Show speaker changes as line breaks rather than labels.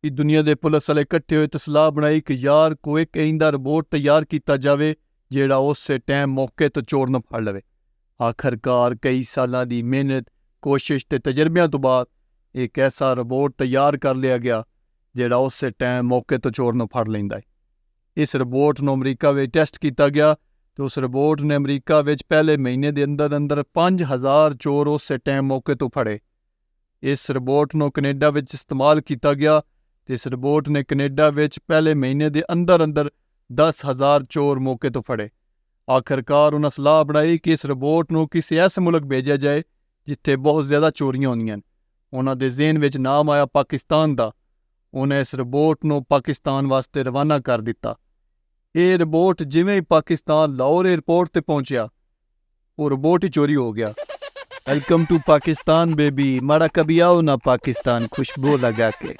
कि दुनिया के पुलिस वाले इकट्ठे होए तो सलाह बनाई कि यार कोई कहता रिपोर्ट तैयार किया जाए जेड़ा उस टाइम मौके तो चोर न फड़ लवे। आखिरकार कई सालों की मेहनत कोशिश ते तजर्बियां तो बाद एक ऐसा रिपोर्ट तैयार कर लिया गया जेड़ा उस टाइम मौके तो चोर न फड़ लेंदा है। इस रिपोर्ट को अमरीका में टेस्ट किया गया तो उस रिपोर्ट ने अमरीका में पहले महीने के अंदर अंदर 5000 चोर उस टाइम मौके तो फड़े। इस रिपोर्ट को कनेडा में इस्तेमाल किया गया तो इस रिपोर्ट ने कनेडा में पहले महीने के अंदर अंदर 10,000 चोर मौके तो फड़े। आखिरकार उन्हें सलाह बनाई कि इस रिपोर्ट को किसी ऐसे मुल्क भेजा जाए जिथे बहुत ज़्यादा चोरियां होंदियां। उन्होंने जेहन में नाम आया पाकिस्तान का। उन्हें इस रिपोर्ट को पाकिस्तान वास्ते रवाना कर दिता। ये रिपोर्ट जिमें ही पाकिस्तान लाहौर एयरपोर्ट पर पहुंचा वो रिपोर्ट ही चोरी हो गया। वेलकम टू पाकिस्तान बेबी, माड़ा कभी आओ ना पाकिस्तान खुशबू लगा के।